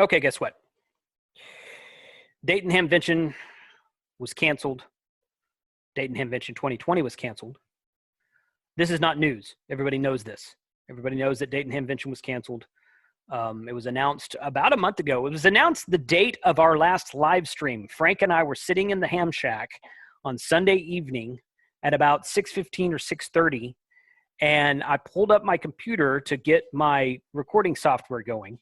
Okay, guess what? Dayton Hamvention was canceled. Dayton Hamvention 2020 was canceled. This is not news. Everybody knows this. Everybody knows that Dayton Hamvention was canceled. It was announced about a month ago. It was announced the date of our last live stream. Frank and I were sitting in the Ham Shack on Sunday evening at about 6:15 or 6:30, and I pulled up my computer to get my recording software going,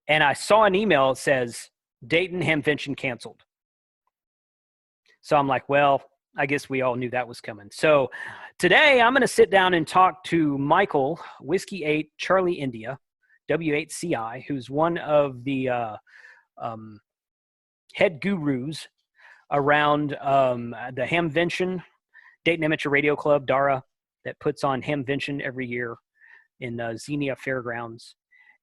and I saw an email that says, Dayton Hamvention canceled. So I'm like, well, I guess we all knew that was coming. So today I'm going to sit down and talk to Michael, Whiskey 8, Charlie India, W8CI, who's one of the head gurus around the Hamvention, Dayton Amateur Radio Club, DARA, that puts on Hamvention every year in Xenia Fairgrounds.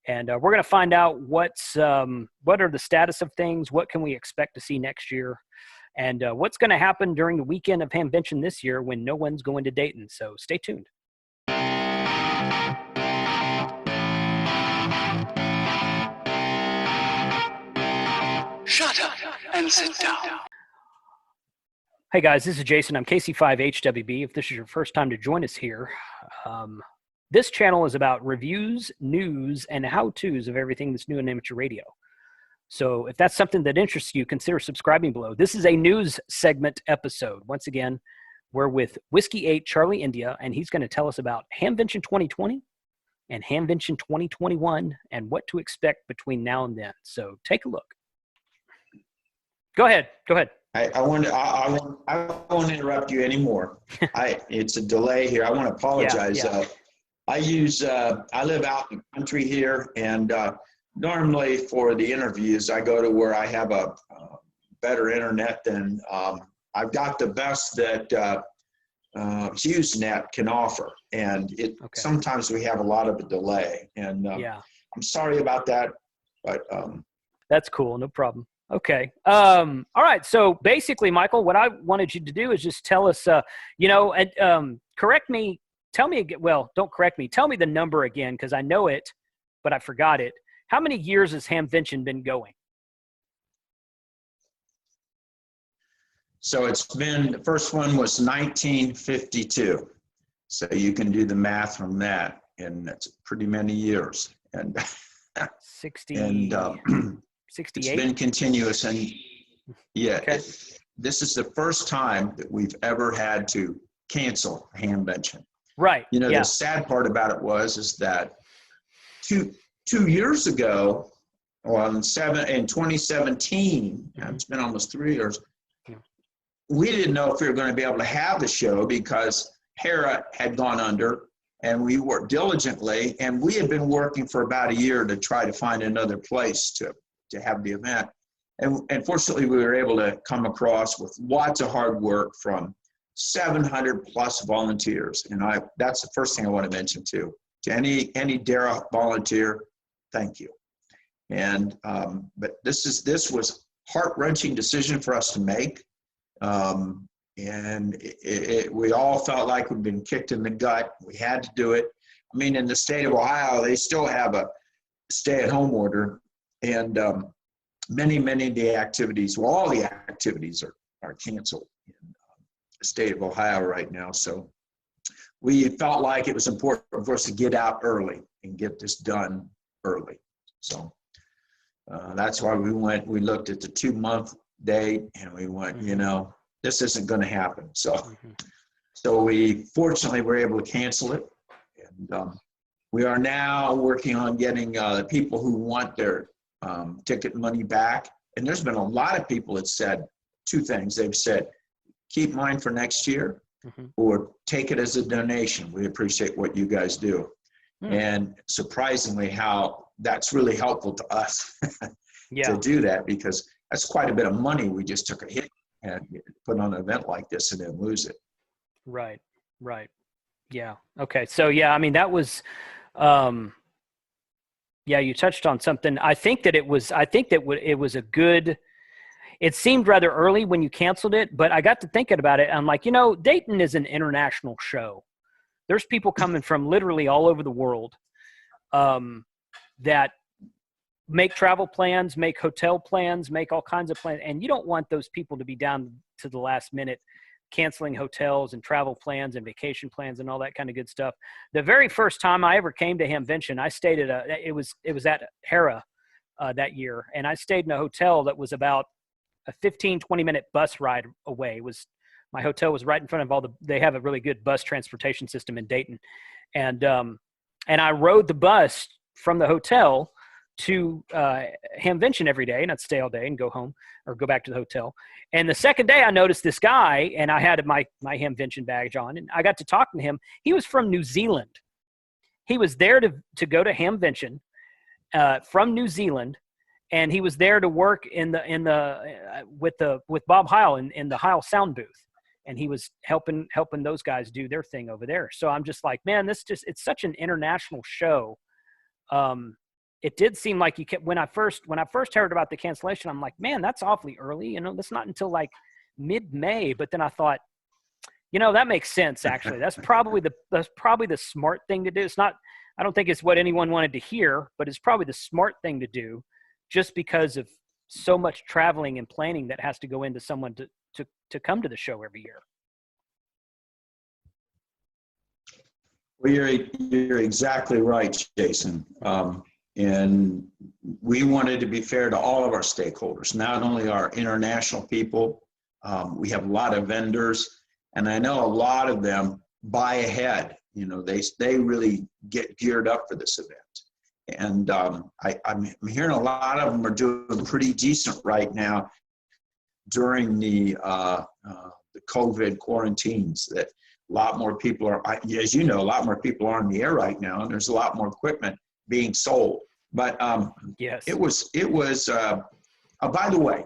And we're going to find out what are the status of things, what can we expect to see next year, and what's going to happen during the weekend of Hamvention this year when no one's going to Dayton. So stay tuned. Shut up and sit down. Hey guys, this is Jason. I'm KC5HWB. If this is your first time to join us here, this channel is about reviews, news, and how-tos of everything that's new in amateur radio. So if that's something that interests you, consider subscribing below. This is a news segment episode. Once again, we're with Whiskey 8, Charlie India, and he's going to tell us about Hamvention 2020 and Hamvention 2021 and what to expect between now and then. So take a look. Go ahead. I won't interrupt you anymore. It's a delay here. I want to apologize. Yeah. I live out in the country here, and normally for the interviews, I go to where I have a better internet than I've got the best that HughesNet can offer, and sometimes we have a lot of a delay, and I'm sorry about that, but that's cool, no problem. Okay. All right. So basically, Michael, what I wanted you to do is just tell us, correct me. Tell me again. Well, don't correct me. Tell me the number again, because I know it, but I forgot it. How many years has Hamvention been going? So it's been, the first one was 1952. So you can do the math from that, and that's pretty many years. And 60. And 68? It's been continuous, and this is the first time that we've ever had to cancel Hamvention. Right. The sad part about it is that two years ago, well, in 2017, it's been almost 3 years, we didn't know if we were going to be able to have the show because Hera had gone under, and we worked diligently, and we had been working for about a year to try to find another place to have the event. And fortunately, we were able to come across with lots of hard work from 700 plus volunteers. And that's the first thing I want to mention too. To any DARA volunteer, thank you. And but this was heart-wrenching decision for us to make. And we all felt like we'd been kicked in the gut. We had to do it. I mean, in the state of Ohio, they still have a stay-at-home order. And many of the activities, well, all the activities are canceled in the state of Ohio right now. So we felt like it was important for us to get out early and get this done early. So that's why we looked at the 2-month date, and we went, this isn't going to happen. So, so we fortunately were able to cancel it. And we are now working on getting people who want their ticket money back. And there's been a lot of people that said two things. They've said, keep mine for next year, or take it as a donation. We appreciate what you guys do. And surprisingly, how that's really helpful to us to do that, because that's quite a bit of money we just took a hit and put on an event like this and then lose it. Right. Yeah. Okay. So I mean, that was, you touched on something. I think that it was a good, it seemed rather early when you canceled it, but I got to thinking about it. I'm like, Dayton is an international show. There's people coming from literally all over the world that make travel plans, make hotel plans, make all kinds of plans. And you don't want those people to be down to the last minute canceling hotels and travel plans and vacation plans and all that kind of good stuff. The very first time I ever came to Hamvention, I stayed at it was at Hera that year. And I stayed in a hotel that was about a 15-20 minute bus ride away. My hotel was right in front of they have a really good bus transportation system in Dayton. And I rode the bus from the hotel to Hamvention every day, and I'd stay all day and go home or go back to the hotel. And the second day I noticed this guy, and I had my Hamvention badge on, and I got to talk to him. He was from New Zealand. He was there to go to Hamvention from New Zealand, and he was there to work with Bob Heil in the Heil sound booth. And he was helping those guys do their thing over there. So I'm just like, man, it's such an international show. It did seem like when I first heard about the cancellation, I'm like, man, that's awfully early. That's not until like mid-May. But then I thought, that makes sense. Actually, that's probably the smart thing to do. It's not, I don't think it's what anyone wanted to hear, but it's probably the smart thing to do, just because of so much traveling and planning that has to go into someone to come to the show every year. Well, you're exactly right, Jason. And we wanted to be fair to all of our stakeholders, not only our international people. We have a lot of vendors, and I know a lot of them buy ahead. They really get geared up for this event. And I'm hearing a lot of them are doing pretty decent right now during the COVID quarantines. That a lot more people are, as you know, a lot more people are in the air right now, and there's a lot more equipment being sold. But yes, it was. By the way,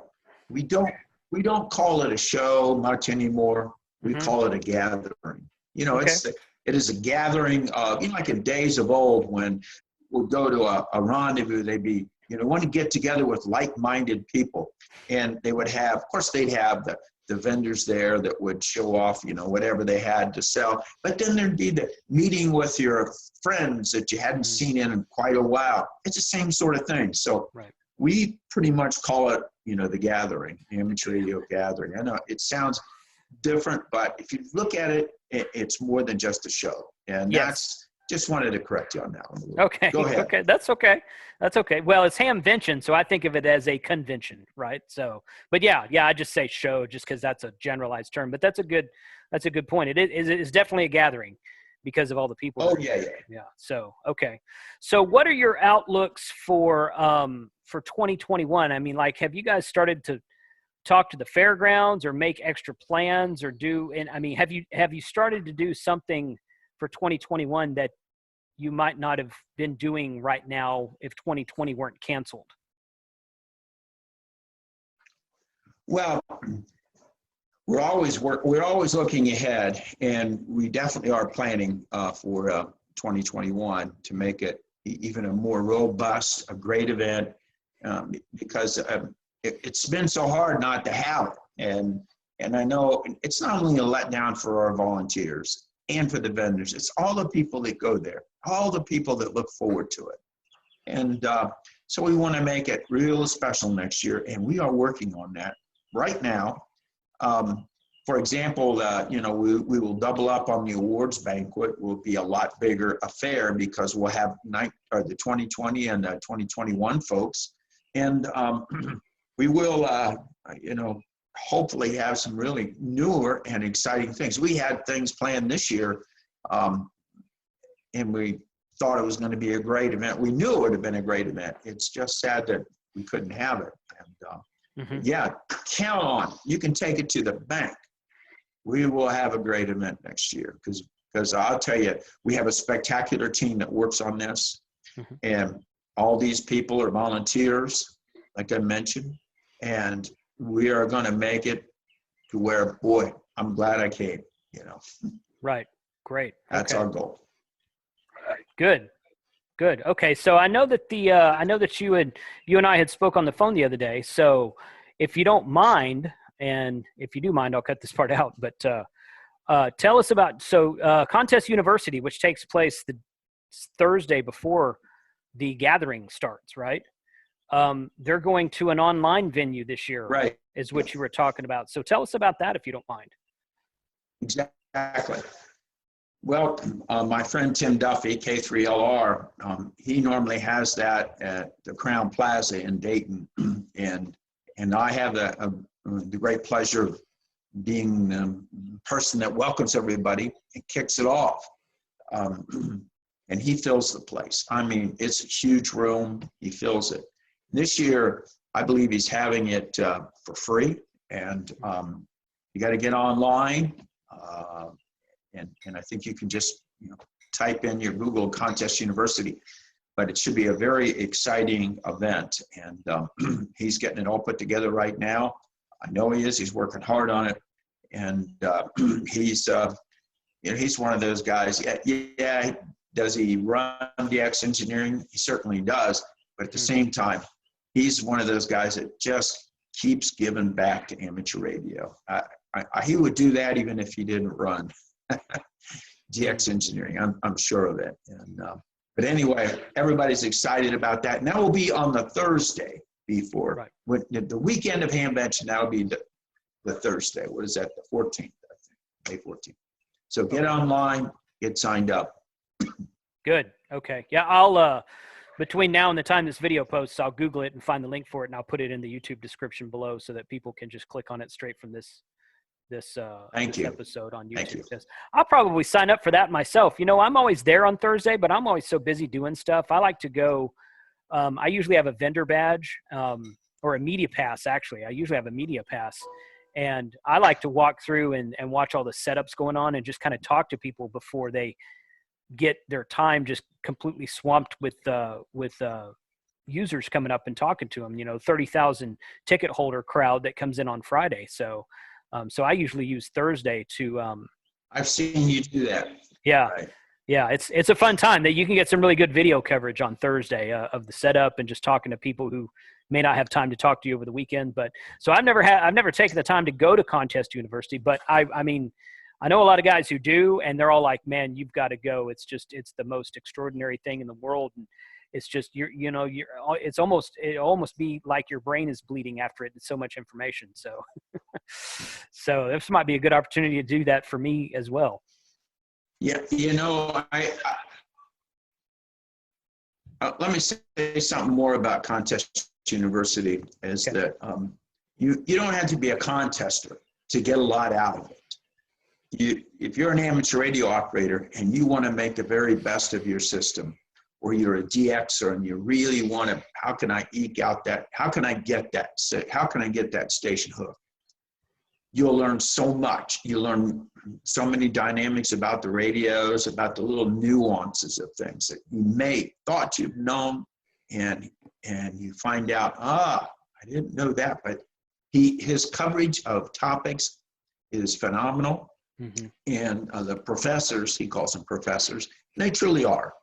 we don't call it a show much anymore. We call it a gathering. Okay. It is a gathering of, like in days of old when we'll go to a rendezvous. They'd be, want to get together with like-minded people, and they would have, of course, they'd have the vendors there that would show off, whatever they had to sell. But then there'd be the meeting with your friends that you hadn't seen in quite a while. It's the same sort of thing. So we pretty much call it, the gathering, the amateur radio gathering. I know it sounds different, but if you look at it, it's more than just a show. And just wanted to correct you on that one a little. Okay. Go ahead. Okay. That's okay. Well, it's Hamvention, so I think of it as a convention, right? So, but yeah, I just say show just because that's a generalized term. But that's a good point. It's definitely a gathering because of all the people. Oh yeah. So okay. So what are your outlooks for 2021? I mean, like, have you guys started to talk to the fairgrounds or make extra plans or do? And I mean, have you started to do something for 2021 that you might not have been doing right now if 2020 weren't canceled? Well, we're always looking ahead, and we definitely are planning for 2021 to make it even a more robust, a great event, because it's been so hard not to have it. And I know it's not only a letdown for our volunteers and for the vendors, it's all the people that go there, all the people that look forward to it. And so we want to make it real special next year, and we are working on that right now. For example, we will double up on the awards banquet. Will be a lot bigger affair because we'll have the 2020 and 2021 folks, and we will, hopefully have some really newer and exciting things. We had things planned this year, and we thought it was going to be a great event. We knew it would have been a great event. It's just sad that we couldn't have it. And yeah, count on. You can take it to the bank. We will have a great event next year because I'll tell you, we have a spectacular team that works on this, and all these people are volunteers, like I mentioned, and we are going to make it to where, boy, I'm glad I came, Right. Great. That's our goal. Good. Okay. So I know that I know that you and I had spoke on the phone the other day. So if you don't mind, and if you do mind, I'll cut this part out, but tell us about, Contest University, which takes place the Thursday before the gathering starts, right? they're going to an online venue this year, Right. is what you were talking about. So tell us about that if you don't mind. Exactly. Well, my friend Tim Duffy, K3LR, he normally has that at the Crown Plaza in Dayton, and I have the great pleasure of being the person that welcomes everybody and kicks it off. And he fills the place. I mean, it's a huge room. He fills it. This year, I believe he's having it for free, and you got to get online. And I think you can just type in your Google Contest University, but it should be a very exciting event. And he's getting it all put together right now. I know he is. He's working hard on it, and he's he's one of those guys. Yeah. Does he run DX engineering? He certainly does. But at the same time, he's one of those guys that just keeps giving back to amateur radio. He would do that even if he didn't run DX engineering. I'm sure of it. And but anyway, everybody's excited about that. And that will be on the Thursday before. Right. When the weekend of Hamvention, that'll be the Thursday. What is that? The 14th, I think, May 14th. So get online, get signed up. Good. Okay. Yeah, I'll between now and the time this video posts, I'll Google it and find the link for it, and I'll put it in the YouTube description below so that people can just click on it straight from this episode on YouTube. Thank you. I'll probably sign up for that myself. I'm always there on Thursday, but I'm always so busy doing stuff. I like to go. I usually have a vendor badge or a media pass. Actually, I usually have a media pass, and I like to walk through and watch all the setups going on and just kind of talk to people before they get their time just completely swamped with users coming up and talking to them. 30,000 ticket holder crowd that comes in on Friday. So I usually use Thursday to. I've seen you do that. Yeah. Right. Yeah. It's a fun time that you can get some really good video coverage on Thursday of the setup and just talking to people who may not have time to talk to you over the weekend. But so I've never taken the time to go to Contest University, but I mean, I know a lot of guys who do, and they're all like, man, you've got to go. It's the most extraordinary thing in the world. And it's just, it almost be like your brain is bleeding after it. It's so much information. So, so this might be a good opportunity to do that for me as well. Yeah. Let me say something more about Contest University is Okay. that you don't have to be a contester to get a lot out of it. If you're an amateur radio operator and you want to make the very best of your system, or you're a DXer and you really want to, how can I eke out that? How can I get that station hook? You'll learn so much. You learn so many dynamics about the radios, about the little nuances of things that you may thought you've known, and you find out, I didn't know that. But his coverage of topics is phenomenal. Mm-hmm. And the professors, he calls them professors, they truly are.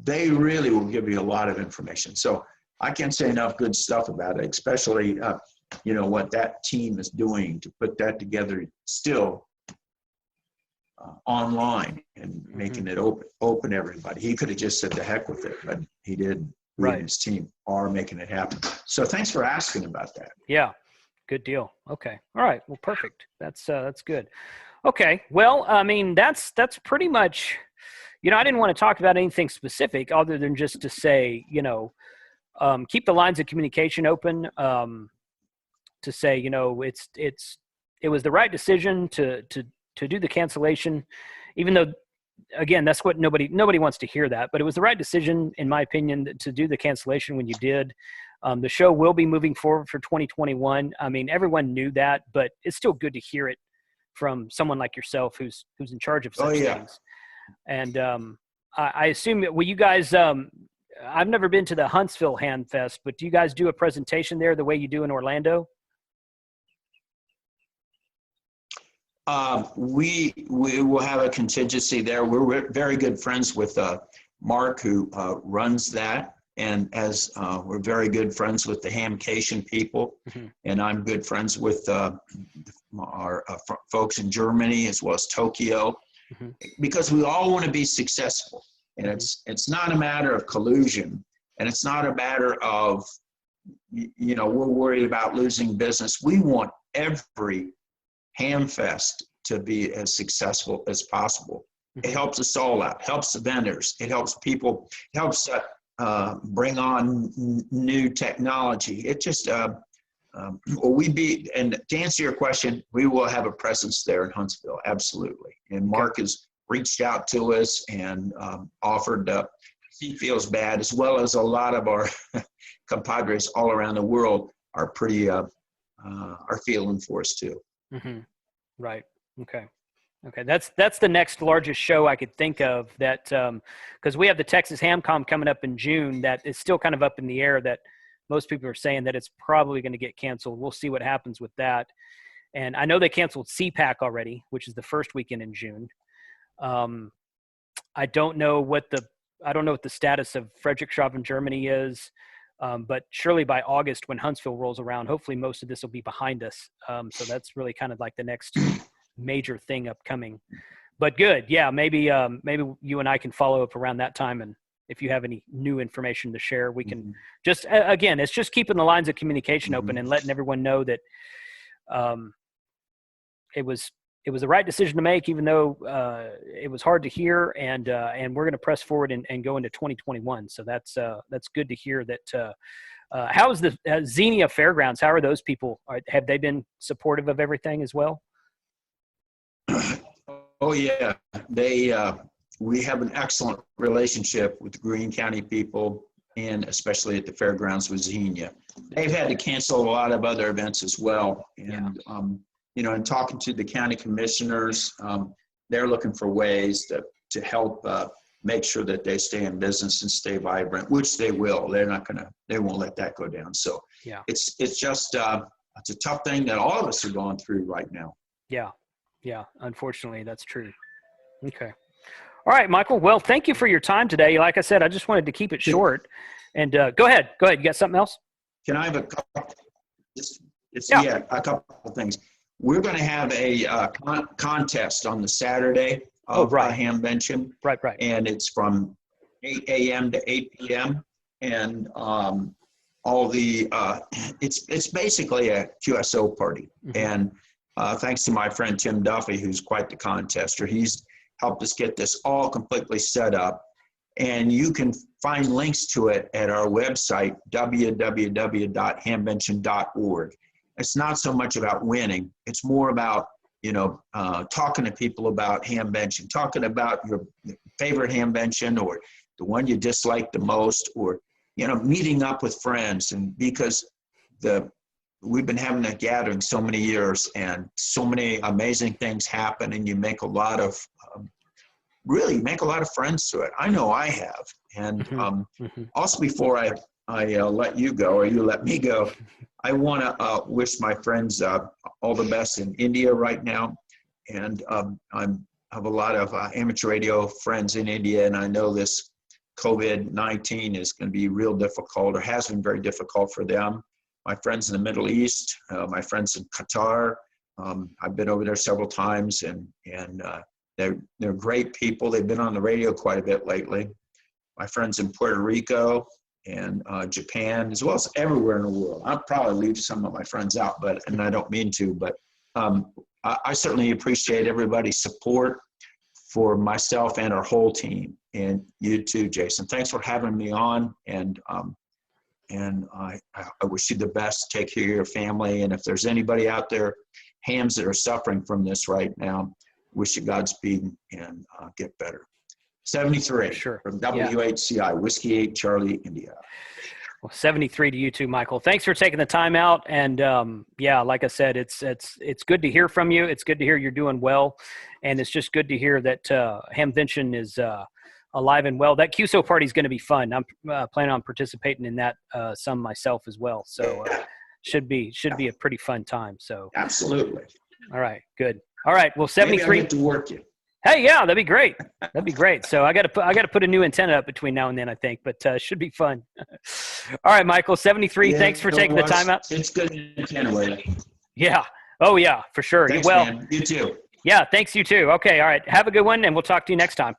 They really will give you a lot of information. So I can't say enough good stuff about it, especially, what that team is doing to put that together still online and making it open everybody. He could have just said the heck with it, but he didn't. Right. And his team are making it happen. So thanks for asking about that. Yeah, good deal. Okay. All right. Well, perfect. That's good. Okay. Well, I mean, that's pretty much, I didn't want to talk about anything specific other than just to say, keep the lines of communication open, to say, it was the right decision to do the cancellation, even though, again, that's what nobody wants to hear that, but it was the right decision, in my opinion, to do the cancellation when you did. The show will be moving forward for 2021. I mean, everyone knew that, but it's still good to hear it from someone like yourself who's in charge of such things. And I assume, will you guys, I've never been to the Huntsville Hamfest, but do you guys do a presentation there the way you do in Orlando? We will have a contingency there. We're very good friends with Mark, who runs that. And as we're very good friends with the Hamvention people, and I'm good friends with our folks in Germany as well as Tokyo, because we all want to be successful. And it's not a matter of collusion, and it's not a matter of we're worried about losing business. We want every Hamfest to be as successful as possible. It helps us all out, helps the vendors, it helps people, it helps bring on new technology. It just, and to answer your question, we will have a presence there in Huntsville, absolutely. And Mark has reached out to us and offered, he feels bad, as well as a lot of our compadres all around the world are pretty, are feeling for us too. Mm-hmm. Right. Okay. That's the next largest show I could think of that, because we have the Texas HamCom coming up in June that is still kind of up in the air, that most people are saying that it's probably going to get canceled. We'll see what happens with that. And I know they canceled CPAC already, which is the first weekend in June. I don't know what the status of Friedrichshafen, Germany is. But surely by August, when Huntsville rolls around, hopefully most of this will be behind us. So that's really kind of like the next major thing upcoming. But good, yeah. Maybe you and I can follow up around that time, and if you have any new information to share, we can just again, it's just keeping the lines of communication open and letting everyone know that it was the right decision to make, even though it was hard to hear, and we're going to press forward and go into 2021. So that's good to hear that. How is the Xenia Fairgrounds? How are those people? Have they been supportive of everything as well? Oh yeah, we have an excellent relationship with the Greene County people, and especially at the fairgrounds with Xenia. They've had to cancel a lot of other events as well, and and talking to the county commissioners, they're looking for ways to help make sure that they stay in business and stay vibrant, which they will. They won't let that go down. So it's just it's a tough thing that all of us are going through right now. Yeah, unfortunately, that's true. Okay. All right, Michael. Well, thank you for your time today. Like I said, I just wanted to keep it short. And go ahead. You got something else? Can I have a couple? A couple of things. We're going to have a contest on the Saturday of Hamvention. Right. And it's from 8 a.m. to 8 p.m. And it's basically a QSO party. And thanks to my friend Tim Duffy, who's quite the contester, he's helped us get this all completely set up. And you can find links to it at our website, www.hamvention.org. It's not so much about winning. It's more about, talking to people about Hamvention, talking about your favorite Hamvention or the one you dislike the most, or, meeting up with friends. And because we've been having a gathering so many years and so many amazing things happen, and you make a lot of friends through it. I know I have. And also, before I let you go, or you let me go, I want to wish my friends all the best in India right now. And I have a lot of amateur radio friends in India, and I know this COVID-19 is going to be real difficult, or has been very difficult for them. My friends in the Middle East, my friends in Qatar, I've been over there several times, and they're great people. They've been on the radio quite a bit lately. My friends in Puerto Rico and Japan, as well as everywhere in the world. I'll probably leave some of my friends out, and I don't mean to, but I certainly appreciate everybody's support for myself and our whole team, and you too, Jason. Thanks for having me on, and I wish you the best. Take care of your family, and if there's anybody out there, hams, that are suffering from this right now, wish you Godspeed and get better. 73 from WHCI, Whiskey 8 Charlie, India. Well, 73 to you too, Michael. Thanks for taking the time out. And like I said, it's good to hear from you. It's good to hear you're doing well. And it's just good to hear that Hamvention is alive and well. That QSO party is going to be fun. I'm planning on participating in that some myself as well. So should be a pretty fun time. So absolutely. All right, good. All right. Well, 73. Maybe I get to work you. Hey, yeah, that'd be great. That'd be great. So I got to put a new antenna up between now and then, I think, but should be fun. All right, Michael, 73. Thanks for taking the time out. It's good antenna. Yeah. Oh yeah, for sure. Thanks, well, man. You too. Yeah. Thanks. You too. Okay. All right. Have a good one, and we'll talk to you next time.